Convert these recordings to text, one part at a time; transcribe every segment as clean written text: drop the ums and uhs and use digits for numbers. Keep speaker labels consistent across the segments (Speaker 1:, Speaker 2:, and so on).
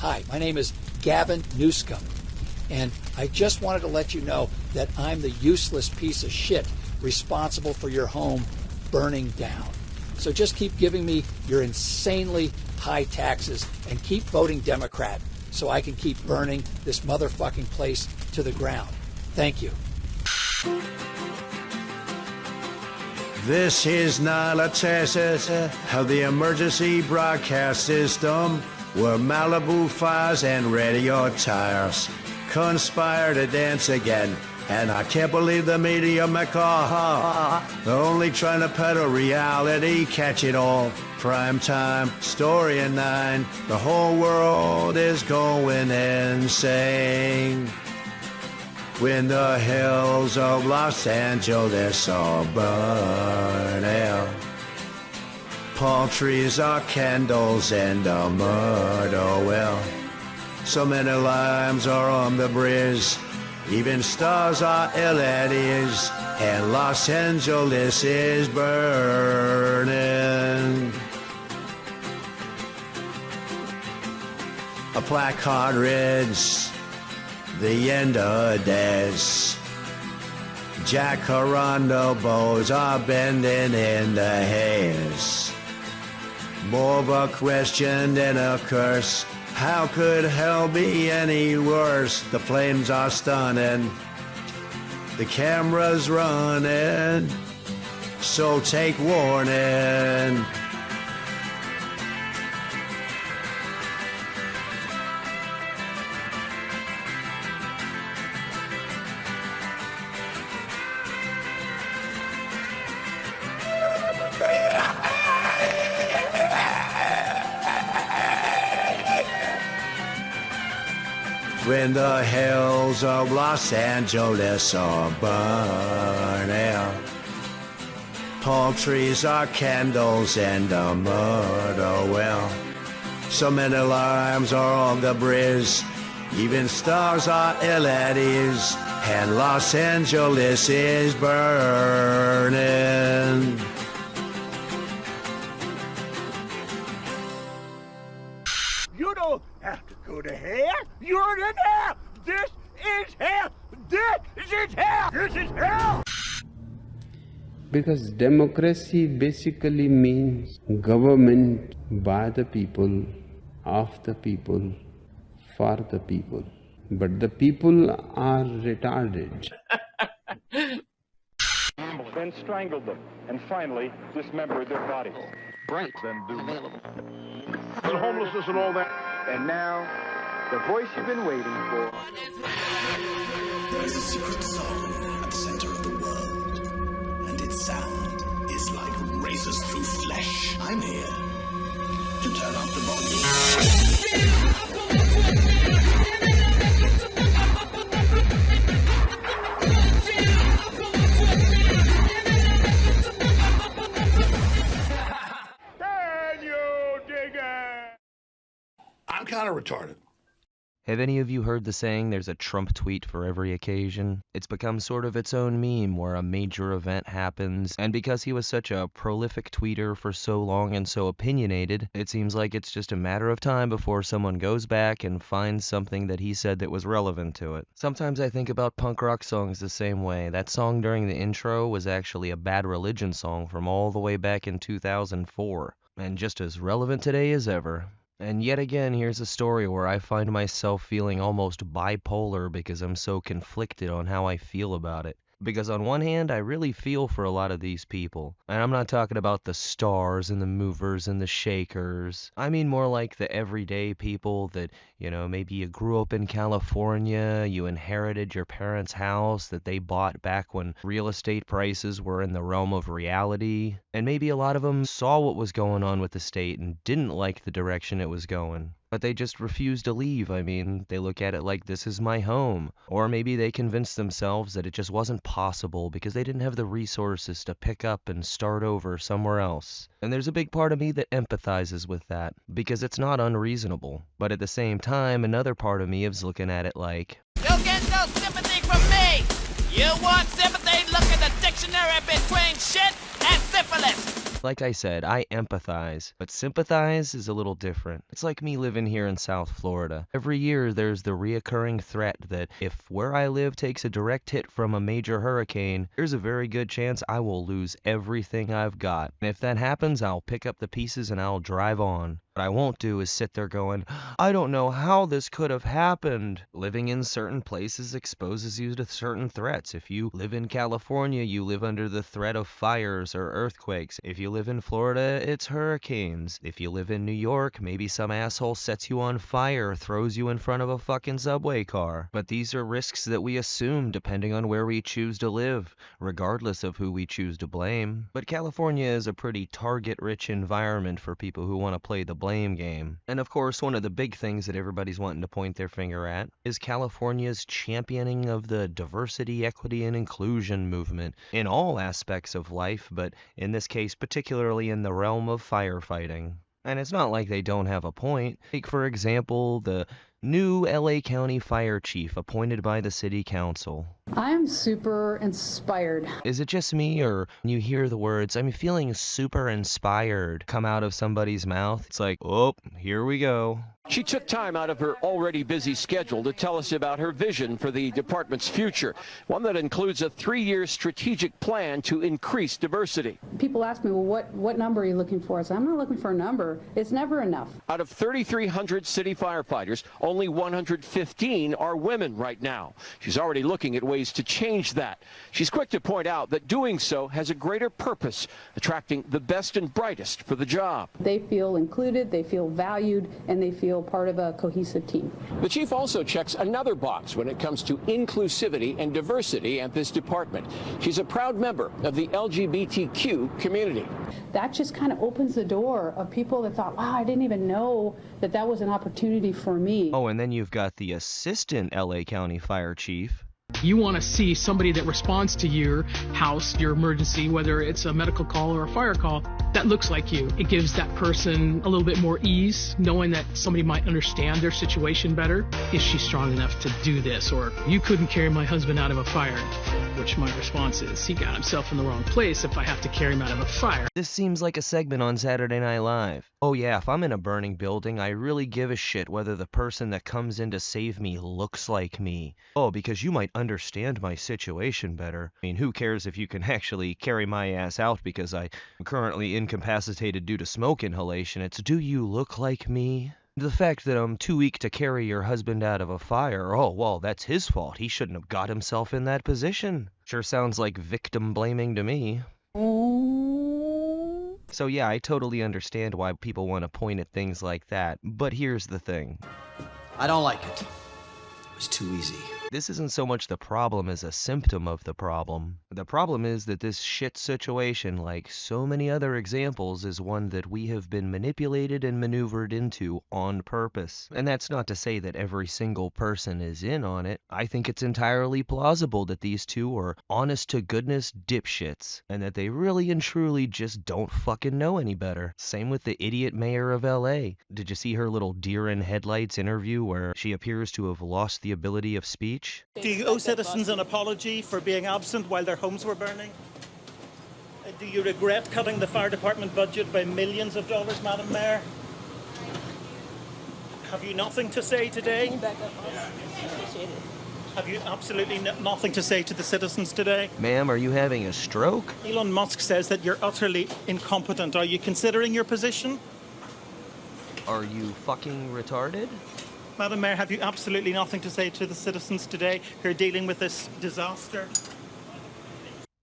Speaker 1: Hi, my name is Gavin Newscomb, and I just wanted to let you know that I'm the useless piece of shit responsible for your home burning down. So just keep giving me your insanely high taxes and keep voting Democrat so I can keep burning this motherfucking place to the ground. Thank you.
Speaker 2: This is not a test of the emergency broadcast system where Malibu fires and radio tires conspire to dance again. And I can't believe the media macaw. They're only trying to peddle reality, catch it all. Prime time, story at 9. The whole world is going insane. When the hills of Los Angeles are burning, palm trees are candles and a murder well. So many lives are on the bridge, even stars are ill at ease, and Los Angeles is burning. A placard reads, the end of days. Jacaranda bows are bending in the haze. More of a question than a curse. How could hell be any worse? The flames are stunning. The camera's running. So take warning. When the hills of Los Angeles are burning, palm trees are candles and a murder well. So many lives are on the bridge, even stars are ill at ease, and Los Angeles is burning.
Speaker 3: You don't have to go to hell. You're in hell. This is hell. This is hell. This is hell.
Speaker 4: Because democracy basically means government by the people, of the people, for the people. But the people are retarded.
Speaker 5: Then strangled them, and finally dismembered their bodies.
Speaker 6: Right.
Speaker 5: Then do
Speaker 6: Available.
Speaker 5: and homelessness and all that.
Speaker 6: And now, the voice you've been waiting for.
Speaker 7: There is a secret song at the center of the world, and its sound is like razors through flesh. I'm here to turn up the volume.
Speaker 8: I'm kind of retarded.
Speaker 9: Have any of you heard the saying, there's a Trump tweet for every occasion? It's become sort of its own meme where a major event happens, and because he was such a prolific tweeter for so long and so opinionated, it seems like it's just a matter of time before someone goes back and finds something that he said that was relevant to it. Sometimes I think about punk rock songs the same way. That song during the intro was actually a Bad Religion song from all the way back in 2004, and just as relevant today as ever. And yet again, here's a story where I find myself feeling almost bipolar because I'm so conflicted on how I feel about it. Because on one hand, I really feel for a lot of these people. And I'm not talking about the stars and the movers and the shakers. I mean more like the everyday people that, maybe you grew up in California, you inherited your parents' house that they bought back when real estate prices were in the realm of reality. And maybe a lot of them saw what was going on with the state and didn't like the direction it was going. But they just refuse to leave. I mean, they look at it like this is my home. Or maybe they convince themselves that it just wasn't possible because they didn't have the resources to pick up and start over somewhere else. And there's a big part of me that empathizes with that because it's not unreasonable. But at the same time, another part of me is looking at it like,
Speaker 10: you'll get no sympathy from me. You want sympathy? Look at the dictionary between shit and syphilis.
Speaker 9: Like I said, I empathize, but sympathize is a little different. It's like me living here in South Florida. Every year there's the reoccurring threat that if where I live takes a direct hit from a major hurricane, there's a very good chance I will lose everything I've got. And if that happens, I'll pick up the pieces and I'll drive on. What I won't do is sit there going, I don't know how this could have happened. Living in certain places exposes you to certain threats. If you live in California, you live under the threat of fires or earthquakes. If you live in Florida, it's hurricanes. If you live in New York, maybe some asshole sets you on fire or throws you in front of a fucking subway car. But these are risks that we assume depending on where we choose to live, regardless of who we choose to blame. But California is a pretty target-rich environment for people who want to play the blame game. And of course, one of the big things that everybody's wanting to point their finger at is California's championing of the diversity, equity, and inclusion movement in all aspects of life, but in this case, particularly in the realm of firefighting. And it's not like they don't have a point. Take, for example, the new LA County Fire Chief appointed by the City Council.
Speaker 8: I'm super inspired.
Speaker 9: Is it just me, or when you hear the words, I'm feeling super inspired, come out of somebody's mouth, it's like, oh, here we go.
Speaker 11: She took time out of her already busy schedule to tell us about her vision for the department's future, one that includes a 3-year strategic plan to increase diversity.
Speaker 8: People ask me, well, what number are you looking for? I say, I'm not looking for a number. It's never enough.
Speaker 11: Out of 3,300 city firefighters, only 115 are women right now. She's already looking at ways to change that. She's quick to point out that doing so has a greater purpose, attracting the best and brightest for the job.
Speaker 8: They feel included, they feel valued, and they feel part of a cohesive team.
Speaker 11: The chief also checks another box when it comes to inclusivity and diversity at this department. She's a proud member of the LGBTQ community.
Speaker 8: That just kind of opens the door of people that thought, wow, I didn't even know that that was an opportunity for me.
Speaker 9: Oh, and then you've got the assistant LA County Fire Chief.
Speaker 12: You want to see somebody that responds to your house, your emergency, whether it's a medical call or a fire call, that looks like you. It gives that person a little bit more ease, knowing that somebody might understand their situation better. Is she strong enough to do this? Or, you couldn't carry my husband out of a fire. Which my response is, he got himself in the wrong place if I have to carry him out of a fire.
Speaker 9: This seems like a segment on Saturday Night Live. Oh yeah, if I'm in a burning building, I really give a shit whether the person that comes in to save me looks like me. Oh, because you might understand my situation better. I mean, who cares if you can actually carry my ass out because I'm currently incapacitated due to smoke inhalation. It's, do you look like me? The fact that I'm too weak to carry your husband out of a fire, oh, well, that's his fault. He shouldn't have got himself in that position. Sure sounds like victim blaming to me. So yeah, I totally understand why people want to point at things like that, but here's the thing.
Speaker 13: I don't like it. It was too easy.
Speaker 9: This isn't so much the problem as a symptom of the problem. The problem is that this shit situation, like so many other examples, is one that we have been manipulated and maneuvered into on purpose. And that's not to say that every single person is in on it. I think it's entirely plausible that these two are honest-to-goodness dipshits, and that they really and truly just don't fucking know any better. Same with the idiot mayor of LA. Did you see her little deer-in-headlights interview where she appears to have lost the ability of speech?
Speaker 14: Do you owe citizens an apology for being absent while their homes were burning? Do you regret cutting the fire department budget by millions of dollars, Madam Mayor? Have you nothing to say today? Can you back up? Appreciate it. Have you absolutely nothing to say to the citizens today?
Speaker 9: Ma'am, are you having a stroke?
Speaker 14: Elon Musk says that you're utterly incompetent. Are you considering your position?
Speaker 9: Are you fucking retarded?
Speaker 14: Madam Mayor, have you absolutely nothing to say to the citizens today who are dealing with this disaster?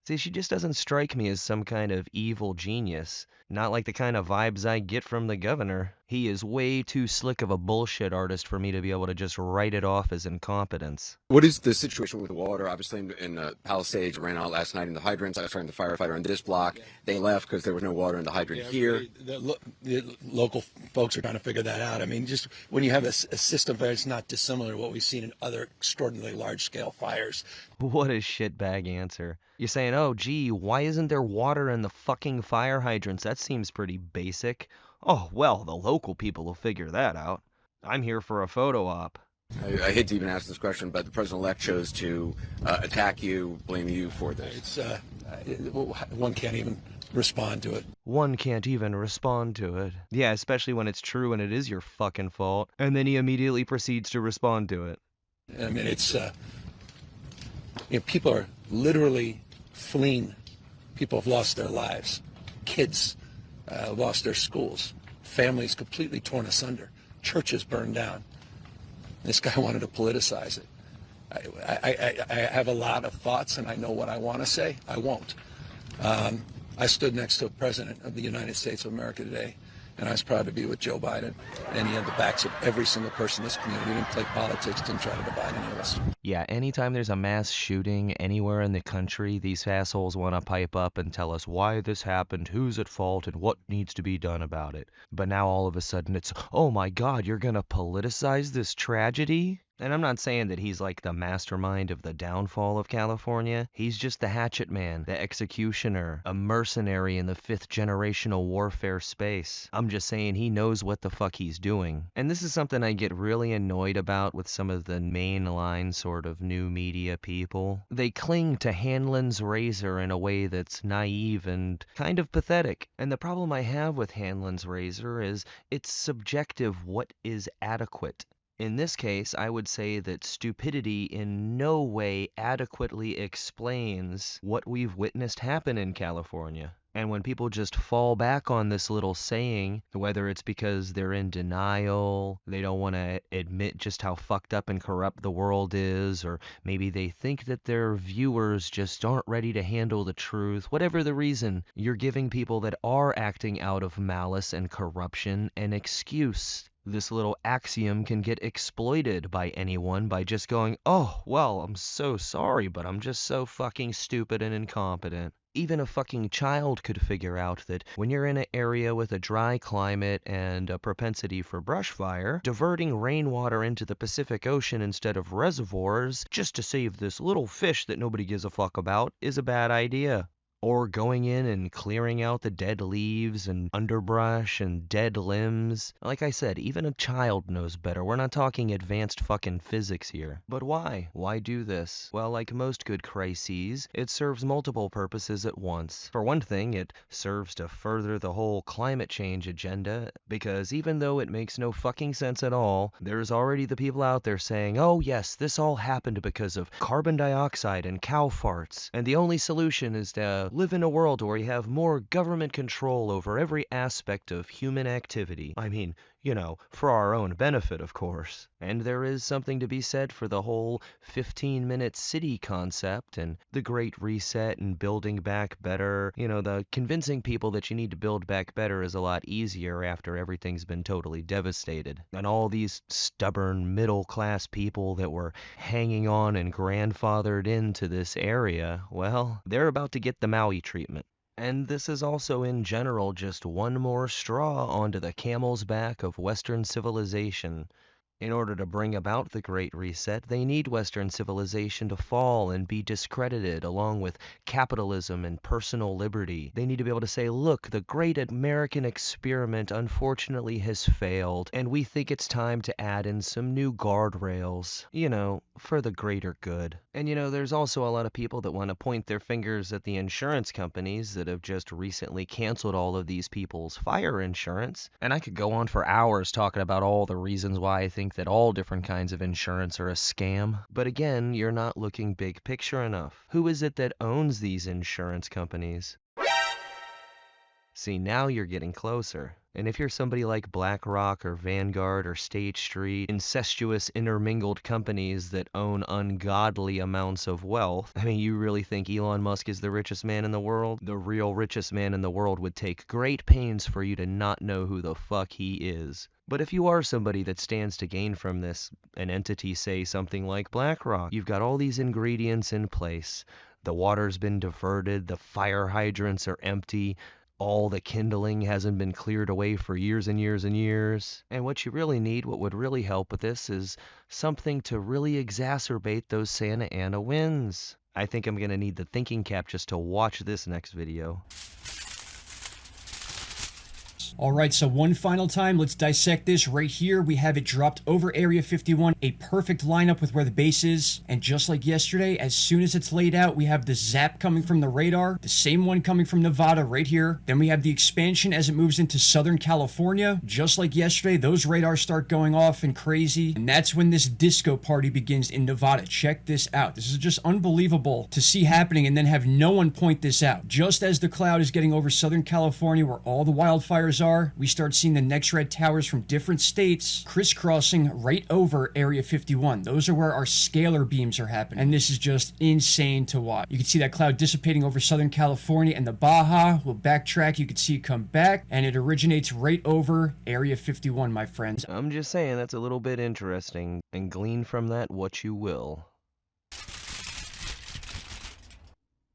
Speaker 9: See, she just doesn't strike me as some kind of evil genius. Not like the kind of vibes I get from the governor. He is way too slick of a bullshit artist for me to be able to just write it off as incompetence.
Speaker 15: What is the situation with the water? Obviously, in Palisades, ran out last night in the hydrants. I was talking to the firefighter on this block. They left because there was no water in the hydrant here.
Speaker 16: The local folks are trying to figure that out. I mean, just when you have a system that's not dissimilar to what we've seen in other extraordinarily large-scale fires.
Speaker 9: What a shitbag answer. You're saying, oh, gee, why isn't there water in the fucking fire hydrants? That seems pretty basic. Oh, well, the local people will figure that out. I'm here for a photo op.
Speaker 15: I hate to even ask this question, but the president-elect chose to attack you, blame you for this.
Speaker 16: It's one can't even respond to it.
Speaker 9: One can't even respond to it. Yeah, especially when it's true and it is your fucking fault. And then he immediately proceeds to respond to it.
Speaker 16: I mean, it's, people are literally fleeing. People have lost their lives. Kids lost their schools. Families completely torn asunder. Churches burned down. This guy wanted to politicize it. I have a lot of thoughts, and I know what I want to say. I won't. I stood next to a president of the United States of America today, and I was proud to be with Joe Biden. And he had the backs of every single person in this community. He didn't play politics, didn't try to divide any of us.
Speaker 9: Yeah, anytime there's a mass shooting anywhere in the country, these assholes want to pipe up and tell us why this happened, who's at fault, and what needs to be done about it. But now all of a sudden it's, oh my God, you're gonna politicize this tragedy? And I'm not saying that he's like the mastermind of the downfall of California. He's just the hatchet man, the executioner, a mercenary in the 5th generational warfare space. I'm just saying he knows what the fuck he's doing. And this is something I get really annoyed about with some of the mainline sort of new media people. They cling to Hanlon's razor in a way that's naive and kind of pathetic. And the problem I have with Hanlon's razor is it's subjective what is adequate. In this case, I would say that stupidity in no way adequately explains what we've witnessed happen in California. And when people just fall back on this little saying, whether it's because they're in denial, they don't want to admit just how fucked up and corrupt the world is, or maybe they think that their viewers just aren't ready to handle the truth, whatever the reason, you're giving people that are acting out of malice and corruption an excuse. This little axiom can get exploited by anyone by just going, oh, well, I'm so sorry, but I'm just so fucking stupid and incompetent. Even a fucking child could figure out that when you're in an area with a dry climate and a propensity for brush fire, diverting rainwater into the Pacific Ocean instead of reservoirs just to save this little fish that nobody gives a fuck about is a bad idea. Or going in and clearing out the dead leaves and underbrush and dead limbs. Like I said, even a child knows better. We're not talking advanced fucking physics here. But why? Why do this? Well, like most good crises, it serves multiple purposes at once. For one thing, it serves to further the whole climate change agenda, because even though it makes no fucking sense at all, there's already the people out there saying, oh yes, this all happened because of carbon dioxide and cow farts, and the only solution is to live in a world where we have more government control over every aspect of human activity. I mean, you know, for our own benefit, of course. And there is something to be said for the whole 15-minute city concept and the Great Reset and building back better. You know, the convincing people that you need to build back better is a lot easier after everything's been totally devastated. And all these stubborn middle-class people that were hanging on and grandfathered into this area, well, they're about to get the Maui treatment. And this is also in general just one more straw onto the camel's back of Western civilization. In order to bring about the Great Reset, they need Western civilization to fall and be discredited, along with capitalism and personal liberty. They need to be able to say, look, the great American experiment unfortunately has failed, and we think it's time to add in some new guardrails, you know, for the greater good. And you know, there's also a lot of people that want to point their fingers at the insurance companies that have just recently canceled all of these people's fire insurance. And I could go on for hours talking about all the reasons why I think that all different kinds of insurance are a scam. But again, you're not looking big picture enough. Who is it that owns these insurance companies? See, now you're getting closer. And if you're somebody like BlackRock or Vanguard or State Street, incestuous intermingled companies that own ungodly amounts of wealth, I mean, you really think Elon Musk is the richest man in the world? The real richest man in the world would take great pains for you to not know who the fuck he is. But if you are somebody that stands to gain from this, an entity, say something like BlackRock, you've got all these ingredients in place. The water's been diverted, the fire hydrants are empty, all the kindling hasn't been cleared away for years and years and years. And what you really need, what would really help with this, is something to really exacerbate those Santa Ana winds. I think I'm going to need the thinking cap just to watch this next video.
Speaker 17: Alright, so one final time, let's dissect this right here. We have it dropped over Area 51, a perfect lineup with where the base is. And just like yesterday, as soon as it's laid out, we have the zap coming from the radar, the same one coming from Nevada right here. Then we have the expansion as it moves into Southern California. Just like yesterday, those radars start going off and crazy. And that's when this disco party begins in Nevada. Check this out. This is just unbelievable to see happening and then have no one point this out. Just as the cloud is getting over Southern California where all the wildfires are, we start seeing the next red towers from different states crisscrossing right over Area 51. Those are where our scalar beams are happening. And this is just insane to watch. You can see that cloud dissipating over Southern California and the Baja. We'll backtrack. You can see it come back and it originates right over Area 51, my friends.
Speaker 9: I'm just saying that's a little bit interesting, and glean from that what you will.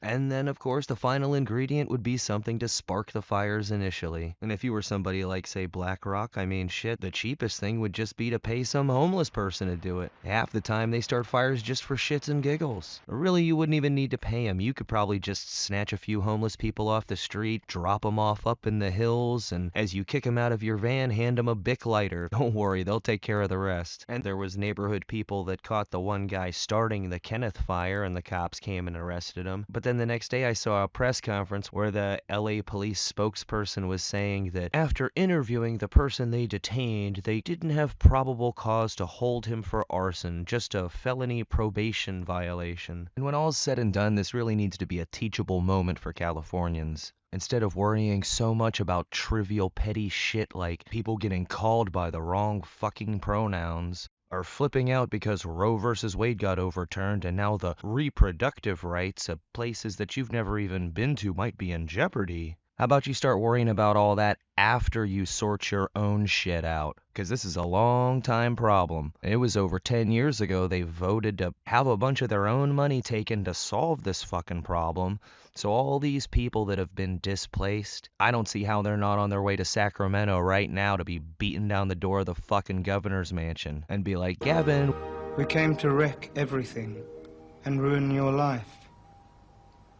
Speaker 9: And then, of course, the final ingredient would be something to spark the fires initially. And if you were somebody like, say, BlackRock, I mean, shit, the cheapest thing would just be to pay some homeless person to do it. Half the time they start fires just for shits and giggles. Or really, you wouldn't even need to pay them. You could probably just snatch a few homeless people off the street, drop them off up in the hills, and as you kick them out of your van, hand them a Bic lighter. Don't worry, they'll take care of the rest. And there was neighborhood people that caught the one guy starting the Kenneth fire, and the cops came and arrested him. But then the next day I saw a press conference where the LA police spokesperson was saying that after interviewing the person they detained, they didn't have probable cause to hold him for arson, just a felony probation violation. And when all's said and done, this really needs to be a teachable moment for Californians. Instead of worrying so much about trivial petty shit like people getting called by the wrong fucking pronouns, or flipping out because Roe versus Wade got overturned and now the reproductive rights of places that you've never even been to might be in jeopardy. How about you start worrying about all that after you sort your own shit out? Because this is a long time problem. It was over 10 years ago they voted to have a bunch of their own money taken to solve this fucking problem. So all these people that have been displaced, I don't see how they're not on their way to Sacramento right now to be beating down the door of the fucking governor's mansion and be like, Gavin,
Speaker 18: we came to wreck everything and ruin your life.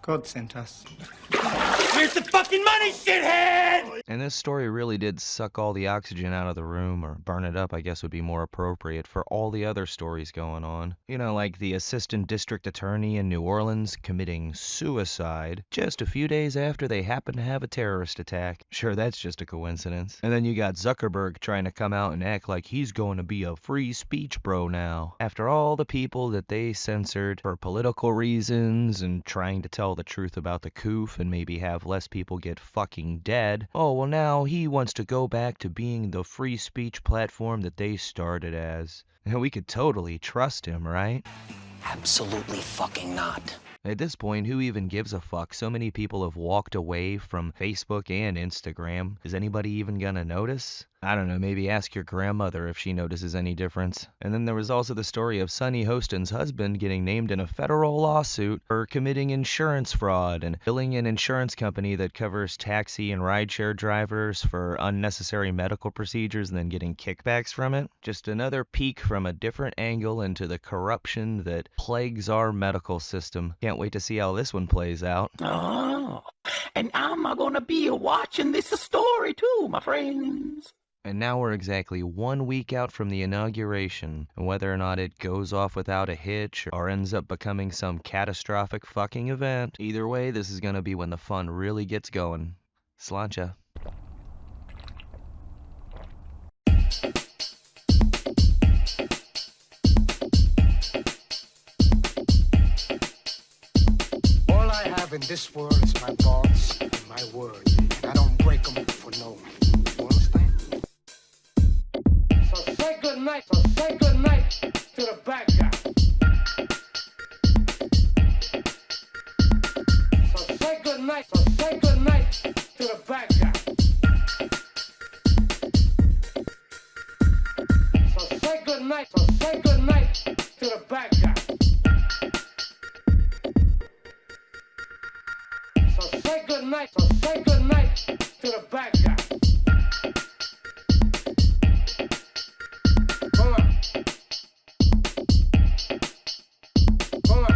Speaker 18: God sent us.
Speaker 3: Where's the fucking money, shithead?
Speaker 9: And this story really did suck all the oxygen out of the room, or burn it up, I guess would be more appropriate, for all the other stories going on. You know, like the assistant district attorney in New Orleans committing suicide just a few days after they happened to have a terrorist attack. Sure, that's just a coincidence. And then you got Zuckerberg trying to come out and act like he's going to be a free speech bro now, after all the people that they censored for political reasons and trying to tell the truth about the coof and maybe have less people get fucking dead. Oh, well now he wants to go back to being the free speech platform that they started as. And we could totally trust him, right?
Speaker 13: Absolutely fucking not.
Speaker 9: At this point, who even gives a fuck? So many people have walked away from Facebook and Instagram. Is anybody even gonna notice? I don't know, maybe ask your grandmother if she notices any difference. And then there was also the story of Sonny Hostin's husband getting named in a federal lawsuit for committing insurance fraud and billing an insurance company that covers taxi and rideshare drivers for unnecessary medical procedures and then getting kickbacks from it. Just another peek from a different angle into the corruption that plagues our medical system. Can't wait to see how this one plays out.
Speaker 3: Oh, and I'm gonna be watching this story too, my friends.
Speaker 9: And now we're exactly 1 week out from the inauguration, and whether or not it goes off without a hitch or ends up becoming some catastrophic fucking event, either way, this is gonna be when the fun really gets going. Sláinte.
Speaker 18: All I have in this world is my thoughts and my words, and I don't break them for no one. You understand? So say good night to the bad guy. So say good night to the bad guy. So say good night to the bad guy. So say good night to the bad guy. Come on. Come on.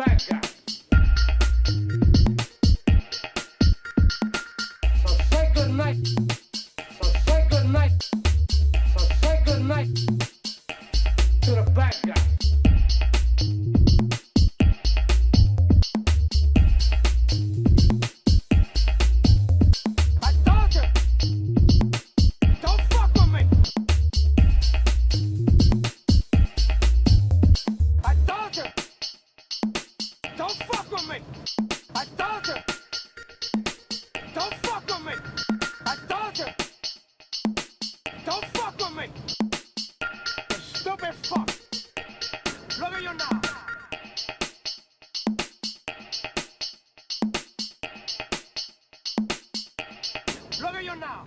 Speaker 18: bad guy. So say good night. So say good night. So say good night to the bad guy. I told you, don't fuck with me. I told you, don't fuck with me. I told you, don't fuck with me. I told you, don't fuck with me. You stupid fuck. Look at you now. Look at you now.